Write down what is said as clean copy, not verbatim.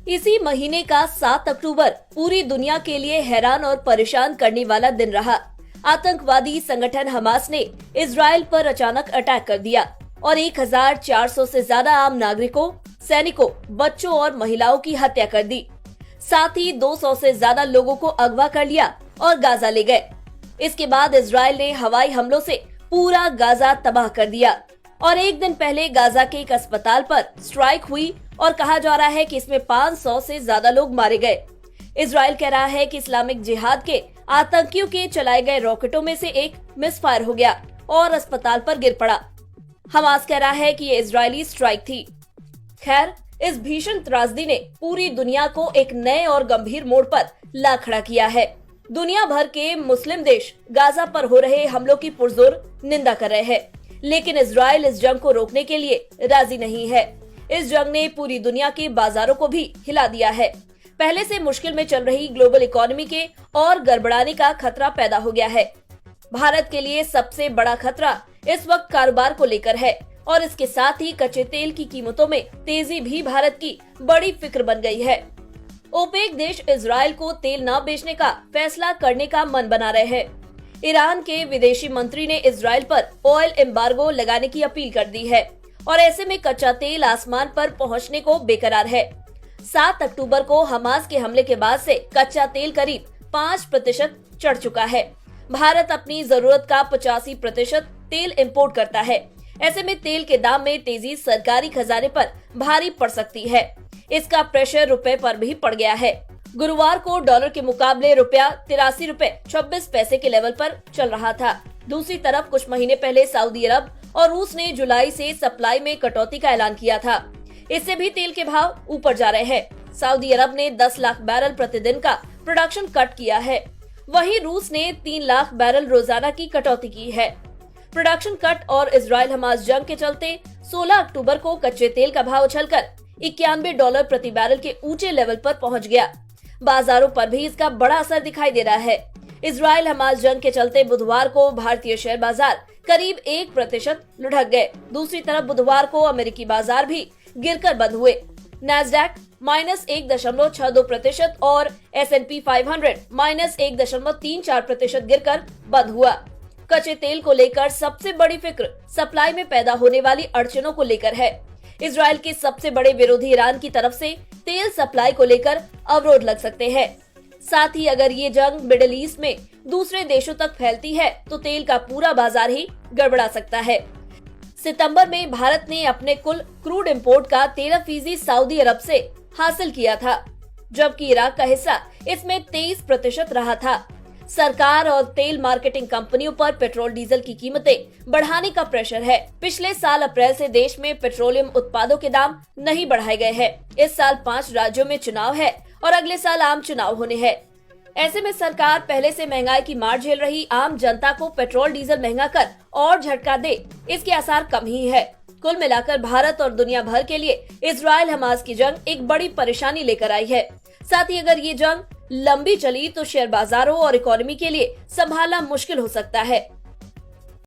इसी महीने का 7 अक्टूबर पूरी दुनिया के लिए हैरान और परेशान करने वाला दिन रहा। आतंकवादी संगठन हमास ने इजराइल पर अचानक अटैक कर दिया और 1400 से ज्यादा आम नागरिकों, सैनिकों, बच्चों और महिलाओं की हत्या कर दी। साथ ही 200 से ज्यादा लोगों को अगवा कर लिया और गाजा ले गए। इसके बाद इजराइल ने हवाई हमलों से पूरा गाजा तबाह कर दिया और एक दिन पहले गाजा के एक अस्पताल पर स्ट्राइक हुई और कहा जा रहा है कि इसमें 500 से ज्यादा लोग मारे गए। इजराइल कह रहा है कि इस्लामिक जिहाद के आतंकियों के चलाए गए रॉकेटों में से एक मिसफायर हो गया और अस्पताल पर गिर पड़ा। हमास कह रहा है कि ये इजरायली स्ट्राइक थी। खैर, इस भीषण त्रासदी ने पूरी दुनिया को एक नए और गंभीर मोड़ पर ला खड़ा किया है। दुनिया भर के मुस्लिम देश गाजा पर हो रहे हमलों की पुरजोर निंदा कर रहे हैं, लेकिन इजराइल इस जंग को रोकने के लिए राजी नहीं है। इस जंग ने पूरी दुनिया के बाजारों को भी हिला दिया है। पहले से मुश्किल में चल रही ग्लोबल इकोनॉमी के और गड़बड़ाने का खतरा पैदा हो गया है। भारत के लिए सबसे बड़ा खतरा इस वक्त कारोबार को लेकर है और इसके साथ ही कच्चे तेल की कीमतों में तेजी भी भारत की बड़ी फिक्र बन गई है। ओपेक देश इजराइल को तेल न बेचने का फैसला करने का मन बना रहे हैं। ईरान के विदेशी मंत्री ने इजराइल पर ऑयल एम्बार्गो लगाने की अपील कर दी है और ऐसे में कच्चा तेल आसमान पर पहुंचने को बेकरार है। 7 अक्टूबर को हमास के हमले के बाद से कच्चा तेल करीब 5% चढ़ चुका है। भारत अपनी जरूरत का 85% तेल इंपोर्ट करता है। ऐसे में तेल के दाम में तेजी सरकारी खजाने पर भारी पड़ सकती है। इसका प्रेशर रुपए पर भी पड़ गया है। गुरुवार को डॉलर के मुकाबले रुपया 83 रुपए 26 पैसे के लेवल पर चल रहा था। दूसरी तरफ कुछ महीने पहले सऊदी अरब और रूस ने जुलाई से सप्लाई में कटौती का ऐलान किया था। इससे भी तेल के भाव ऊपर जा रहे हैं। सऊदी अरब ने 10 लाख बैरल प्रतिदिन का प्रोडक्शन कट किया है, वहीं रूस ने 3 लाख बैरल रोजाना की कटौती की है। प्रोडक्शन कट और इजराइल हमास जंग के चलते 16 अक्टूबर को कच्चे तेल का भाव उछलकर $91 प्रति बैरल के ऊंचे लेवल पर पहुंच गया। बाजारों पर भी इसका बड़ा असर दिखाई दे रहा है। इजराइल हमास जंग के चलते बुधवार को भारतीय शेयर बाजार करीब 1% लुढ़क गए। दूसरी तरफ बुधवार को अमेरिकी बाजार भी गिरकर बंद हुए। नैस्डैक -1.62% और S&P 500 -1.34% गिरकर बंद हुआ। कच्चे तेल को लेकर सबसे बड़ी फिक्र सप्लाई में पैदा होने वाली अड़चनों को लेकर है। इजराइल के सबसे बड़े विरोधी ईरान की तरफ से तेल सप्लाई को लेकर अवरोध लग सकते हैं। साथ ही अगर ये जंग मिडिल ईस्ट में दूसरे देशों तक फैलती है तो तेल का पूरा बाजार ही गड़बड़ा सकता है। सितंबर में भारत ने अपने कुल क्रूड इंपोर्ट का 13% सऊदी अरब से हासिल किया था, जबकि इराक का हिस्सा इसमें 23% रहा था। सरकार और तेल मार्केटिंग कंपनियों पर पेट्रोल डीजल की कीमतें बढ़ाने का प्रेशर है। पिछले साल अप्रैल से देश में पेट्रोलियम उत्पादों के दाम नहीं बढ़ाए गए हैं। इस साल 5 राज्यों में चुनाव है और अगले साल आम चुनाव होने हैं। ऐसे में सरकार पहले से महंगाई की मार झेल रही आम जनता को पेट्रोल डीजल महंगा कर और झटका दे, इसके आसार कम ही है। कुल मिलाकर भारत और दुनिया भर के लिए इजराइल हमास की जंग एक बड़ी परेशानी लेकर आई है। साथ ही अगर ये जंग लंबी चली तो शेयर बाजारों और इकोनॉमी के लिए संभालना मुश्किल हो सकता है।